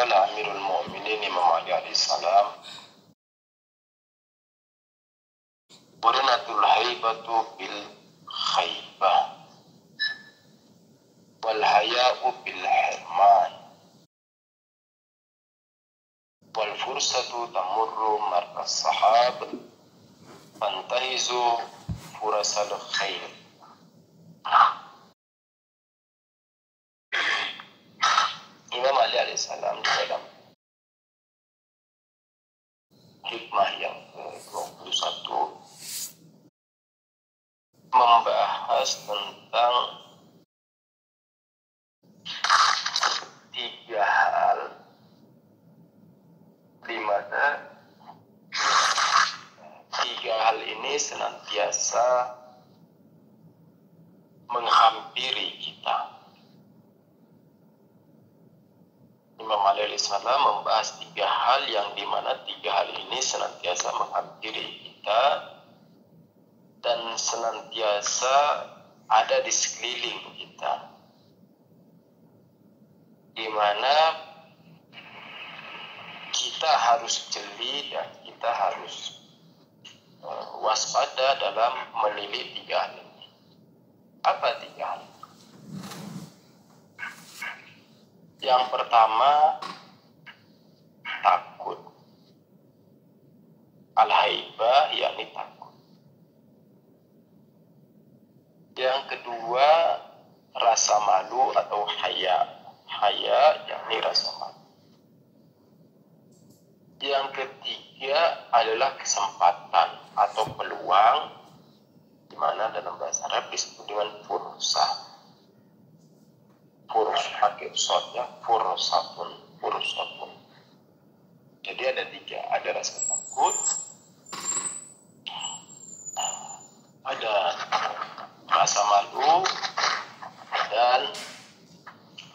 Qala Amirul Mu'minin Imam Ali alaihissalam, Qurinatul haibatu bil khaybah wal haya'u bil hirman wal fursatu tamurru markas sahab fantahizu furasal khair. Imam Ali alaihissalam di dalam hikmah yang ke-21 membahas tentang 3 hal di mana 3 hal ini senantiasa menghampiri kita. Imam Ali alaihissalam membahas 3 hal yang dimana 3 hal ini senantiasa menghampiri kita dan senantiasa ada di sekeliling kita, dimana kita harus jeli dan kita harus waspada dalam menilik 3 hal ini. Apa 3 hal? Yang pertama, takut. Al-haibah yakni takut. Yang kedua, rasa malu atau haya. Haya yakni rasa malu. Yang ketiga adalah kesempatan atau peluang, di mana dalam bahasa Arab disebut dengan fursa. Furus pakai sodnya, fursatun. Jadi ada 3, ada rasa takut, ada rasa malu, dan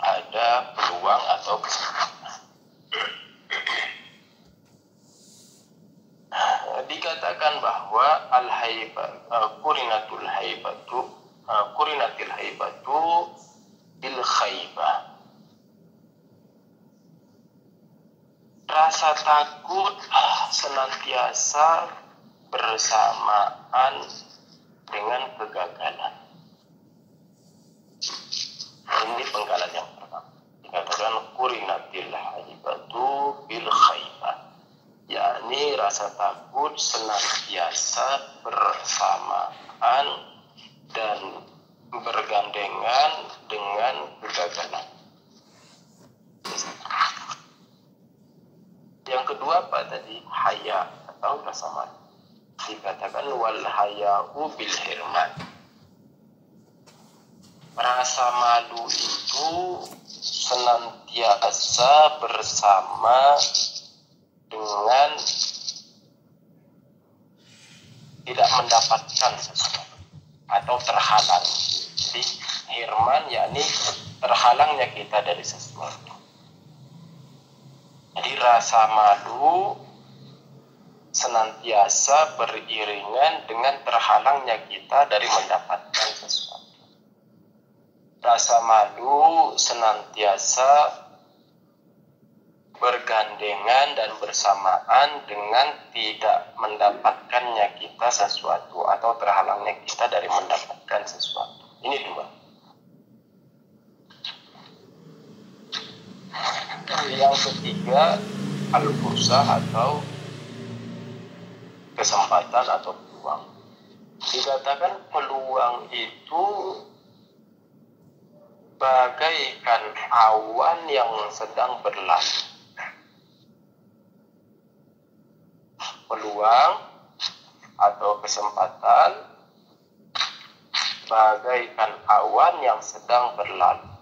ada peluang atau kesempatan. Dikatakan bahwa qurinatil haibatu bil khaybah. Rasa takut senantiasa bersamaan dengan kegagalan. Ini penggalan yang pertama. Dikatakan qurinatil haibatu bil khaybah, yakni rasa takut senantiasa bersamaan dan bergandengan dengan kegagalan. Yang kedua apa tadi? Haya atau rasa malu. Dikatakan wal haya'u bil hirman. Rasa malu itu senantiasa bersama dengan tidak mendapatkan sesuatu atau terhalang. Jadi hirman yakni terhalangnya kita dari sesuatu. Jadi rasa malu senantiasa beriringan dengan terhalangnya kita dari mendapatkan sesuatu. Rasa malu senantiasa bergandengan dan bersamaan dengan tidak mendapatkannya kita sesuatu atau terhalangnya kita dari mendapatkan sesuatu. Ini 2. Yang ketiga, al-fursa atau kesempatan atau peluang. Dikatakan peluang itu bagaikan awan yang sedang berlalu. Peluang atau kesempatan bagaikan awan yang sedang berlalu.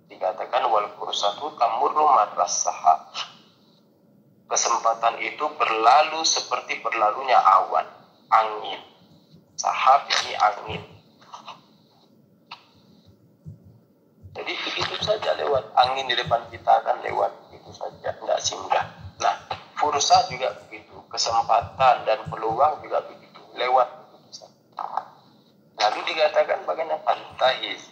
Dikatakan wal fursatu tamurru marras sahab. Kesempatan itu berlalu seperti berlalunya awan, angin. Sahab yakni angin. Jadi begitu saja lewat angin di depan kita kan lewat begitu saja, tidak singgah. Nah, fursa juga begitu, kesempatan dan peluang juga begitu, lewat begitu saja. Lalu dikatakan bagaimana? Fantahiz,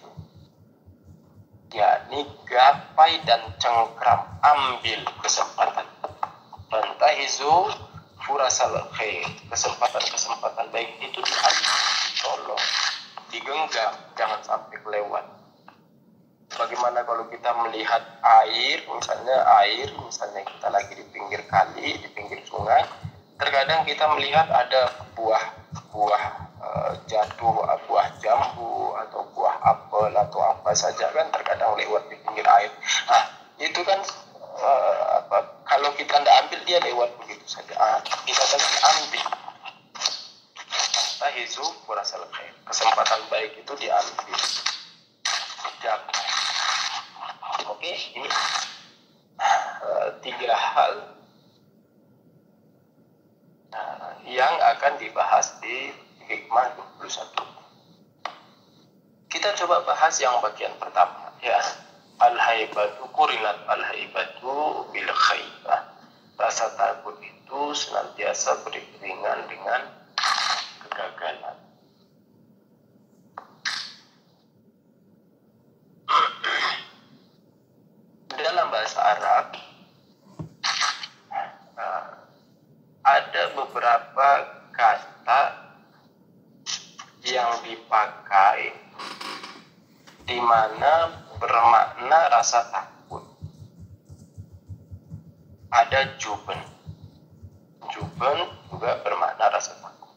yakni gapai dan cengkram, ambil kesempatan. Fantahizu furasal khair, kesempatan baik itu diambil, tolong digenggam, jangan sampai kelewat. Bagaimana kalau kita melihat air, misalnya kita lagi di pinggir kali, di pinggir sungai, terkadang kita melihat ada buah jatuh, buah jambu atau buah apel atau apa saja kan terkadang lewat di pinggir air. Nah, itu kan kalau kita tidak ambil dia lewat begitu saja. Kita harus ambil. Tahizu kurasal khair. Kesempatan baik itu diambil. Jaga. Oke, ini 3 hal yang akan dibahas di hikmah 21. Kita coba bahas yang bagian pertama, ya. Al-haibatu kurinat al-haibatu bil khaibah. Rasa takut itu senantiasa beriringan dengan kegagalan. Dalam bahasa Arab ada beberapa kata yang dipakai di mana bermakna rasa takut. Ada juben juga bermakna rasa takut.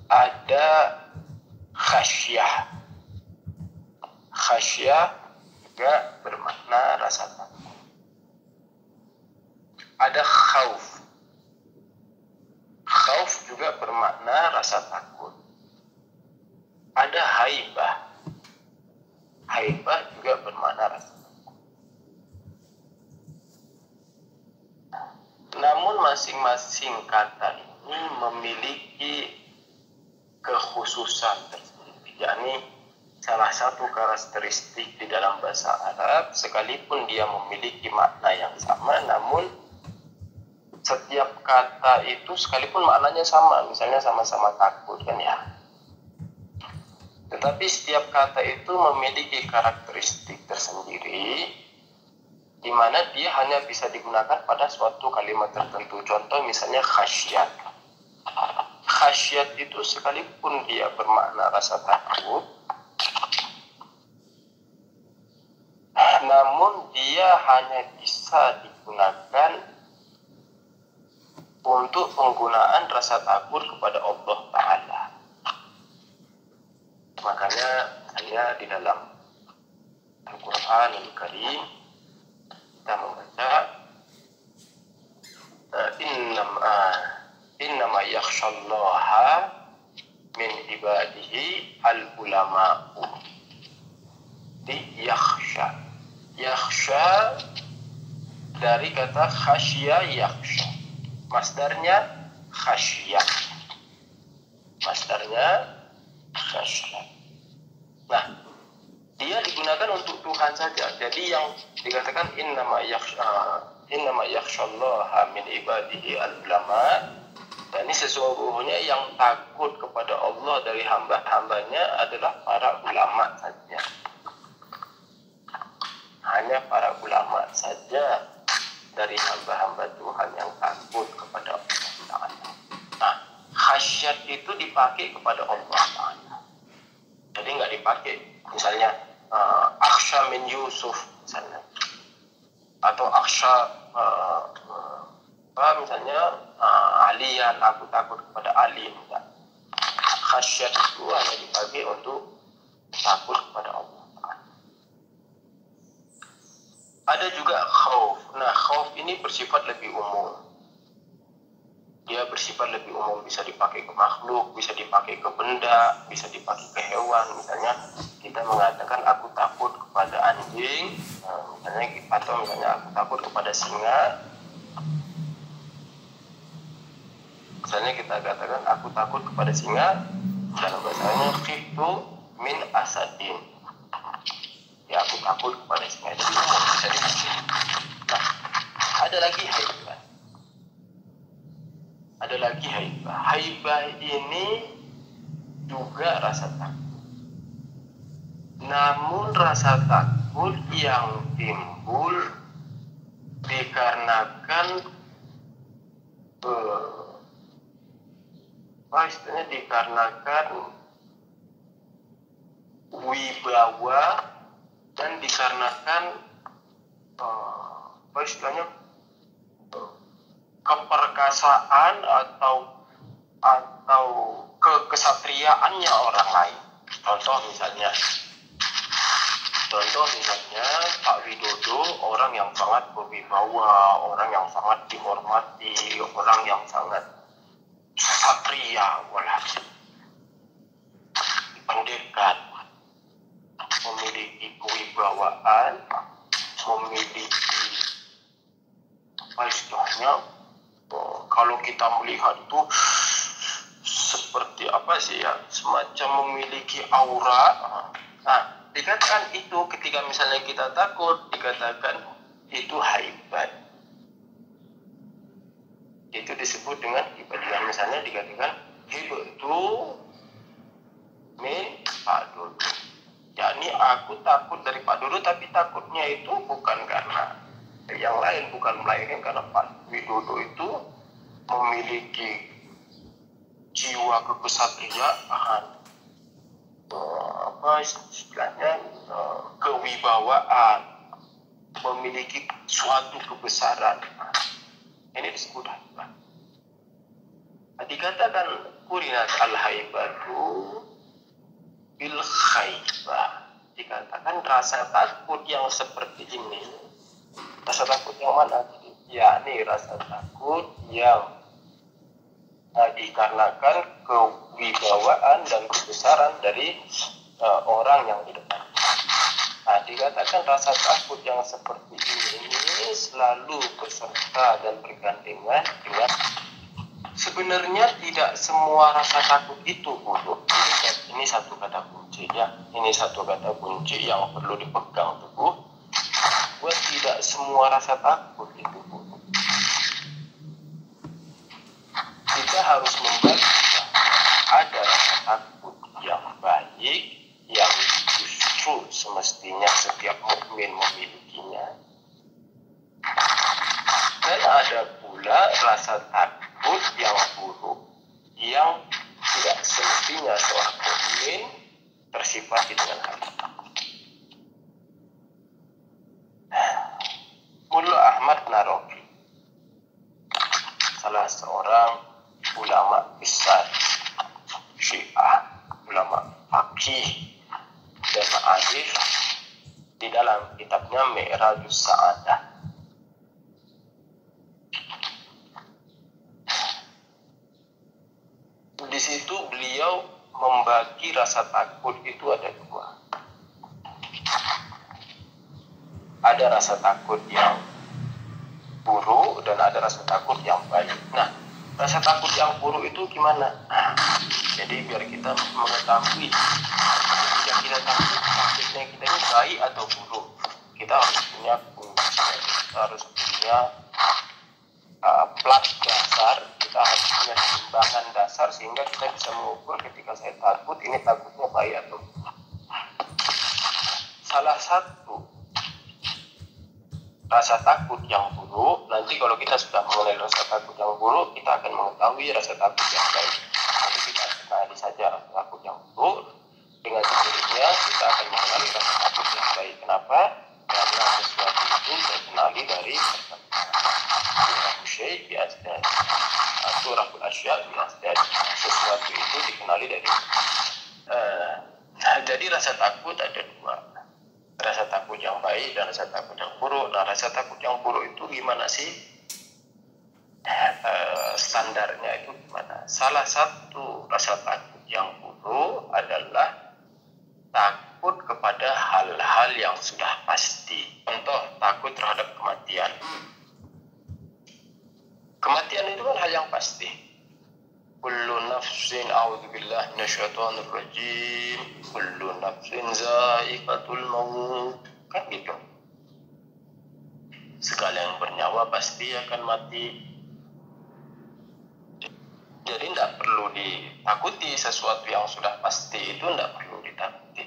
Ada khasyah juga bermakna rasa takut. Ada khauf juga bermakna rasa takut. Ada haibah juga bermakna rasa takut. Namun masing-masing kata ini memiliki kekhususan tersendiri, yakni salah satu karakteristik di dalam bahasa Arab, sekalipun dia memiliki makna yang sama, namun setiap kata itu sekalipun maknanya sama, misalnya sama-sama takut kan ya, tetapi setiap kata itu memiliki karakteristik tersendiri di mana dia hanya bisa digunakan pada suatu kalimat tertentu. Contoh misalnya khasyat itu sekalipun dia bermakna rasa takut, namun dia hanya bisa digunakan untuk penggunaan rasa takut kepada Allah Ta'ala. Makanya saya di dalam Al-Quranul Karim kita membaca innama yakhshallaha min ibadihi al-ulama'u. Di yakhsha dari kata khasya yakhsha, masdarnya khasyah. Nah, dia digunakan untuk Tuhan saja. Jadi yang dikatakan innama yakhshallaha min ibadihi al-ulama, dan ini sesungguhnya yang takut kepada Allah dari hamba-hambanya adalah para ulama saja. Hanya para ulama saja dari hamba-hamba Tuhan yang takut kepada Allah Ta'ala. Nah, khasyat itu dipakai kepada Allah Ta'ala. Jadi nggak dipakai misalnya akhsha min Yusuf misalnya, atau akhsha misalnya Aliyan, aku takut kepada Ali. Khasyat itu hanya dipakai untuk takut kepada Allah. Ada juga khauf. Nah, khauf ini bersifat lebih umum. Dia bersifat lebih umum, bisa dipakai ke makhluk, bisa dipakai ke benda, bisa dipakai ke hewan. Misalnya kita mengatakan aku takut kepada anjing, atau misalnya aku takut kepada singa. Misalnya kita katakan aku takut kepada singa, dalam bahasanya khiftu min asadin. Ya, aku takut kepada singa. Jadi umum bisa dipakai. Nah, ada lagi haibah. Haibah ini juga rasa takut. Namun rasa takut yang timbul dikarenakan istilahnya dikarenakan wibawa dan dikarenakan istilahnya keperkasaan atau kekesatriaannya orang lain. Contoh misalnya Pak Widodo, orang yang sangat berwibawa, orang yang sangat dihormati, orang yang sangat satria, pendekat, memiliki kewibawaan, memiliki istilahnya kalau kita melihat itu seperti apa sih ya, semacam memiliki aura. Nah, dikatakan itu ketika misalnya kita takut, dikatakan itu haibat. Itu disebut dengan ibadah. Misalnya dikatakan hibatu min Pak Dodo. Yakni aku takut dari Pak Dodo, tapi takutnya itu bukan karena yang lain, bukan melainkan karena Pak Widodo itu memiliki jiwa kekesatriaan, istilahnya kewibawaan, memiliki suatu kebesaran. Ini disebut haibah. Dikatakan kurinat al-haibatu bil khaibah. Dikatakan rasa takut yang seperti ini. Rasa takut yang mana? Yakni rasa takut yang dikarenakan kewibawaan dan kebesaran dari orang yang di depan. Nah, dikatakan rasa takut yang seperti ini selalu beserta dan bergandengan dengan sebenarnya tidak semua rasa takut itu buruk. Ini satu kata kunci ya. Ini satu kata kunci yang perlu dipegang teguh. Buat tidak semua rasa takut itu buruk. Kita harus membagi ada rasa takut yang baik yang justru semestinya setiap mukmin memilikinya, dan ada pula rasa takut yang buruk yang tidak semestinya seorang mukmin tersifati dengan hal itu. Mullah Ahmad Narofi, salah seorang ulama besar Syiah, ulama fakih dan ma'arif, di dalam kitabnya Mi'rajus Sa'adah, di situ beliau membagi rasa takut itu ada dua. Ada rasa takut yang buruk dan ada rasa takut yang baik. Nah, rasa takut yang buruk itu gimana? Jadi biar kita mengetahui yang kita takutnya kita ini baik atau buruk, kita harus punya kunci, kita harus punya plat dasar, kita harus punya timbangan dasar sehingga kita bisa mengukur ketika saya takut ini takutnya baik atau buruk. Salah satu rasa takut yang buruk, nanti kalau kita sudah mengenal rasa takut yang buruk, kita akan mengetahui rasa takut yang baik. Nanti kita kenali saja rasa takut yang buruk, dengan sendirinya kita akan mengenali rasa takut yang baik. Kenapa? Karena sesuatu itu kita kenali dari surah syai' biasanya, surah al-asya' biasanya, sesuatu itu dikenali dari jadi rasa takut ada dua, rasa takut yang baik dan rasa takut yang buruk. Nah, rasa takut yang buruk itu gimana sih standarnya itu gimana? Salah satu rasa takut yang buruk adalah takut kepada hal-hal yang sudah pasti. Contoh, takut terhadap kematian. Kematian itu kan hal yang pasti. Kullu nafsin, a'udzubillahi minasyaitonir rajim, kullu nafsin za'iqatul maut. Kan gitu. Segala yang bernyawa pasti akan mati. Jadi tidak perlu ditakuti sesuatu yang sudah pasti, itu tidak perlu ditakuti.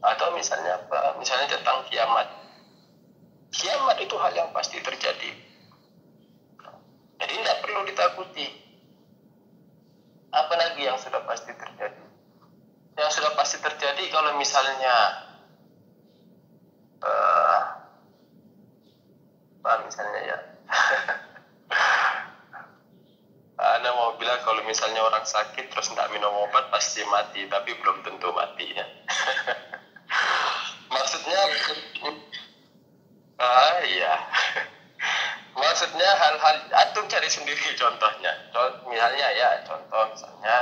Atau misalnya apa? Misalnya tentang kiamat. Kiamat itu hal yang pasti terjadi. Jadi tidak perlu ditakuti. Apa lagi yang sudah pasti terjadi? Yang sudah pasti terjadi kalau misalnya misalnya ya Anda mau bilang kalau misalnya orang sakit terus tidak minum obat pasti mati, tapi belum tentu mati ya. Maksudnya iya. Maksudnya hal-hal antum cari sendiri contohnya. Misalnya ya, contoh misalnya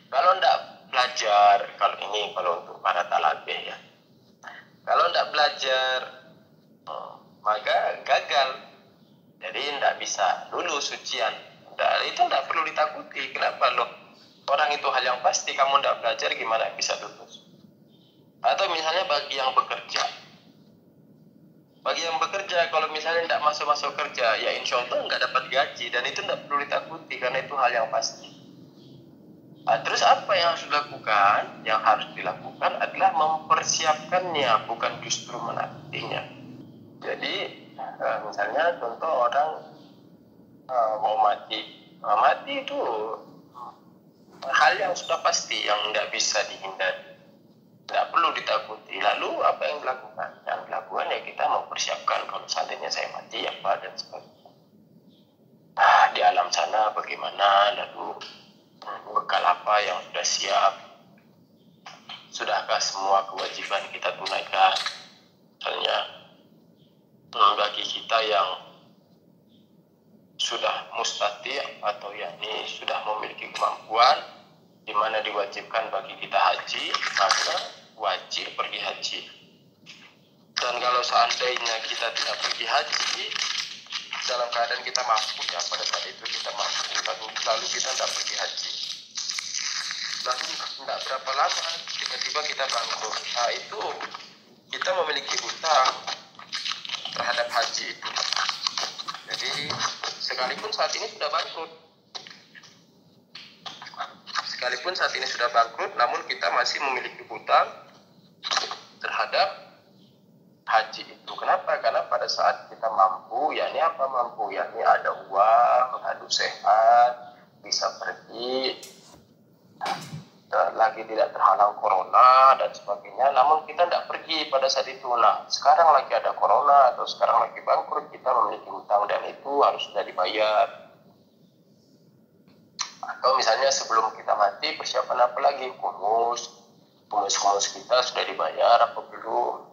kalau tidak belajar, kalau untuk para talabeh ya. Kalau tidak belajar maka gagal. Jadi tidak bisa lulus ujian. Itu tidak perlu ditakuti. Kenapa loh? Orang itu hal yang pasti, kamu tidak belajar gimana bisa lulus? Atau misalnya bagi yang bekerja. Bagi yang bekerja, kalau misalnya tidak masuk kerja, ya insya Allah nggak dapat gaji. Dan itu tidak perlu ditakuti, karena itu hal yang pasti. Nah, terus apa yang harus dilakukan? Yang harus dilakukan adalah mempersiapkannya, bukan justru menantinya. Jadi, misalnya contoh orang mau mati. Mati itu hal yang sudah pasti, yang tidak bisa dihindari. Tidak perlu ditakuti. Lalu apa yang dilakukan? Yang dilakukan ya kita mempersiapkan kalau seandainya saya mati apa dan sebagainya. Di alam sana bagaimana, lalu bekal apa yang sudah siap, sudahkah semua kewajiban kita tunaikan. Misalnya bagi kita yang sudah mustati' atau yakni sudah memiliki kemampuan di mana diwajibkan bagi kita haji, maka wajib pergi haji. Dan kalau seandainya kita tidak pergi haji dalam keadaan kita mampu, ya pada saat itu kita mampu, lalu kita tidak pergi haji, lalu tidak berapa lama tiba-tiba kita bangkrut. Nah itu kita memiliki hutang terhadap haji itu. Jadi sekalipun saat ini sudah bangkrut, namun kita masih memiliki hutang terhadap haji itu. Kenapa? Karena pada saat kita mampu, yakni apa mampu? Yakni ada uang, lalu sehat, bisa pergi, lagi tidak terhalang corona dan sebagainya. Namun kita tidak pergi pada saat itu. Nah, sekarang lagi ada corona atau sekarang lagi bangkrut, kita memiliki hutang dan itu harus sudah dibayar. Atau misalnya sebelum kita mati, persiapan apa lagi? Kumus kita sudah dibayar apa belum?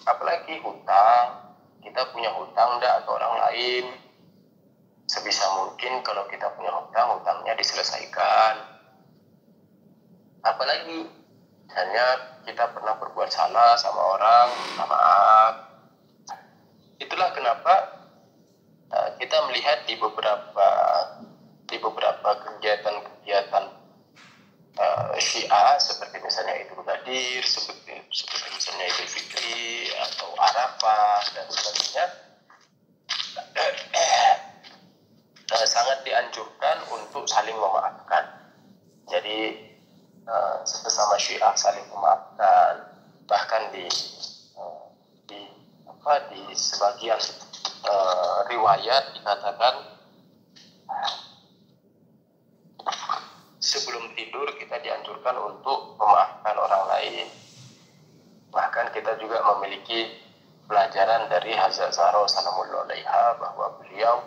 Apalagi hutang, kita punya hutang enggak ke orang lain. Sebisa mungkin kalau kita punya hutang, hutangnya diselesaikan. Apalagi misalnya kita pernah berbuat salah sama orang, minta maaf. Itulah kenapa kita melihat di beberapa kegiatan Syiah seperti misalnya Idul Qadir, seperti misalnya Idul Fitri atau Arafah dan sebagainya, sangat dianjurkan untuk saling memaafkan. Jadi sesama Syiah saling memaafkan. Bahkan di sebagian riwayat dikatakan sebelum tidur kita dianjurkan untuk memaafkan orang lain. Bahkan kita juga memiliki pelajaran dari Hazrat Zahra salamullah alaiha bahwa beliau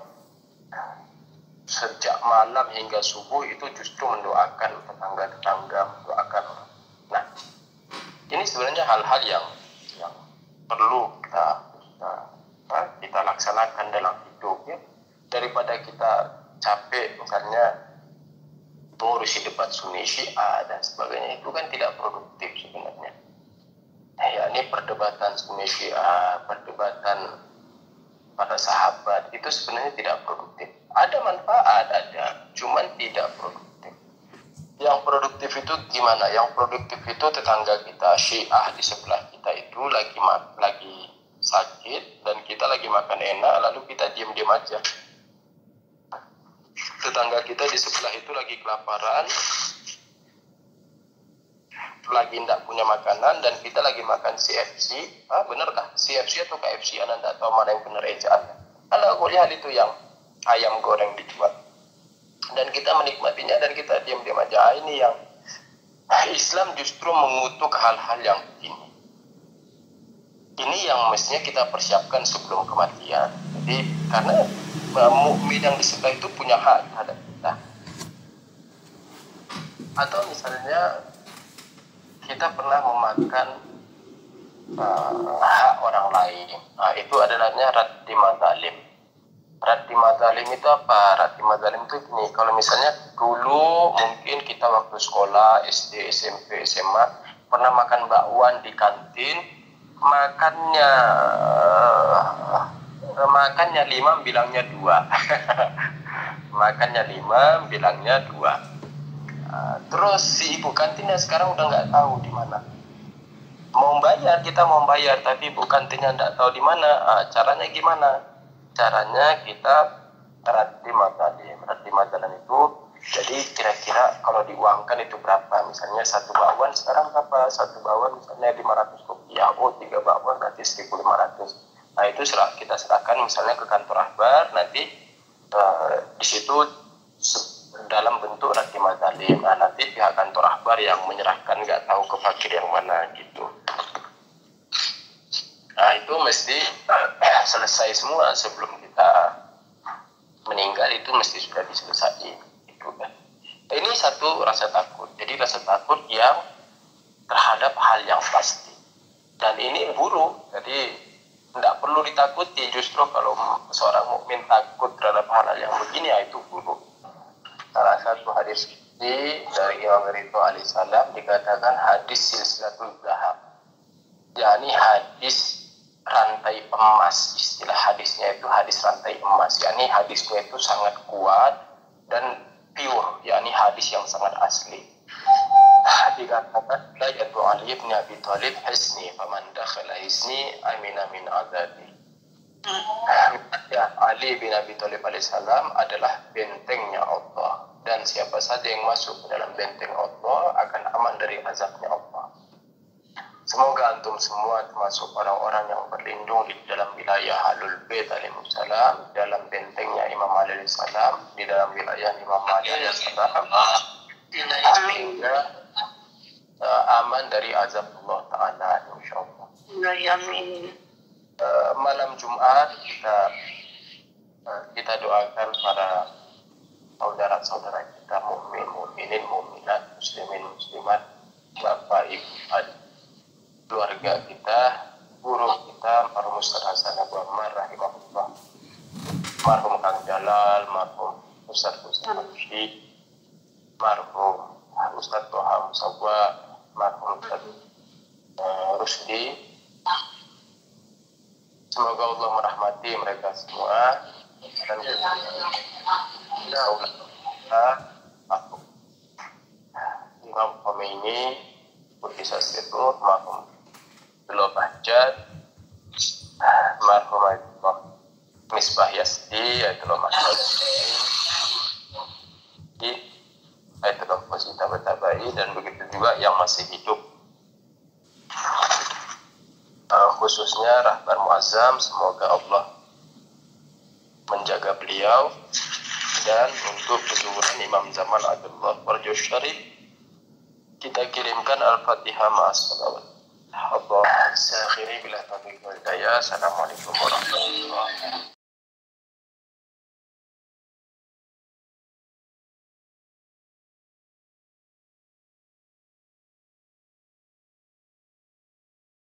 sejak malam hingga subuh itu justru mendoakan tetangga-tetangga, mendoakan orang. Nah, ini sebenarnya hal-hal yang perlu kita laksanakan dalam hidup ya. Daripada kita capek misalnya mengurusi debat Sunni Syiah dan sebagainya, itu kan tidak produktif sebenarnya. Ya, ini perdebatan Sunni Syiah, perdebatan pada sahabat itu sebenarnya tidak produktif. Ada manfaat, cuman tidak produktif. Yang produktif itu gimana? Yang produktif itu tetangga kita Syiah di sebelah kita itu lagi sakit dan kita lagi makan enak, lalu kita diam-diam aja. Tetangga kita di sebelah itu lagi kelaparan, lagi tidak punya makanan dan kita lagi makan CFC, benerkah CFC atau KFC? Anda tidak tahu mana yang benar ejaannya. Anda aku lihat itu yang ayam goreng dijual dan kita menikmatinya dan kita diam-diam aja. Ini yang Islam justru mengutuk hal-hal yang ini yang mestinya kita persiapkan sebelum kematian. Jadi karena mukmin yang di sebelah itu punya hak terhadap kita. Atau misalnya kita pernah memakan hak orang lain. Itu adalahnya raddi madzalim. Raddi madzalim itu apa? Raddi madzalim itu gini, kalau misalnya dulu mungkin kita waktu sekolah SD, SMP, SMA pernah makan bakwan di kantin, makannya 5 bilangnya 2. Makannya 5 bilangnya 2. Terus si ibu kantinnya sekarang udah nggak tahu di mana. Kita mau bayar tapi ibu kantinnya nggak tahu di mana. Caranya gimana? Caranya kita raddi madzalim. Raddi madzalim itu jadi kira-kira kalau diuangkan itu berapa? Misalnya 1 bakwan sekarang berapa? 1 bakwan misalnya 500 rupiah. 3 bakwan berarti 1.500. Nah itu kita serahkan misalnya ke kantor Akbar, nanti di situ dalam bentuk raddi madzalim. Nah nanti pihak kantor Akbar yang menyerahkan, nggak tahu ke fakir yang mana gitu. Nah itu mesti selesai semua sebelum kita meninggal, itu mesti sudah diselesaikan gitu kan. Ini satu rasa takut. Jadi rasa takut yang terhadap hal yang pasti. Dan ini buruk. Jadi tidak perlu ditakuti. Justru kalau seorang mukmin takut terhadap hal-hal yang begini, itu buruk. Salah satu hadis ini dari Imam Ridho alaihissalam dikatakan hadis silsilatul zahab, yakni hadis rantai emas. Istilah hadisnya itu hadis rantai emas, yakni hadisnya itu sangat kuat dan pure, yakni hadis yang sangat asli. Dikatakan la yadu Ali bin Abi Thalib hisni faman dakhala hisni amina min azabi. Ya, Ali bin Abi Thalib alaihissalam adalah bentengnya Allah, dan siapa saja yang masuk ke dalam benteng Allah akan aman dari azabnya Allah. Semoga antum semua termasuk orang-orang yang berlindung di dalam wilayah Ahlul Bait alaihissalam, dalam bentengnya Imam Ali alaihissalam, di dalam wilayah Imam Ali alaihissalam, sehingga aman dari azab Allah Ta'ala insyaallah. Amin. Malam Jumat kita doakan para saudara-saudara kita, mukmin, mukminin, mukminat, muslimin, muslimat, bapak, ibu, adik, keluarga kita, guru kita, marhum Ustaz Hasan Abu Ammar rahimahullah, marhum Kang Jalal, marhum Ustaz Mustafi, marhum Ustaz Toha Musawwa, marhum Ustaz Rusdi. Semoga Allah merahmati mereka semua dan kita Imam Khomeini Qudisa Sirruh, marhum Abdullah Bahjat, marhum Misbah Yasdi, Ayatullah Mahmud Ayatullah Qasita Batabai, dan begitu juga yang masih hidup, khususnya Rahbar Muazzam. Semoga Allah menjaga beliau. Dan untuk kezuhuran Imam Zaman Abdullah Farjo Syarif, kita kirimkan Al-Fatihah ma'as-salawat. Allah sakhiri bila taufiq wal hidayah. Assalamualaikum warahmatullahi wabarakatuh.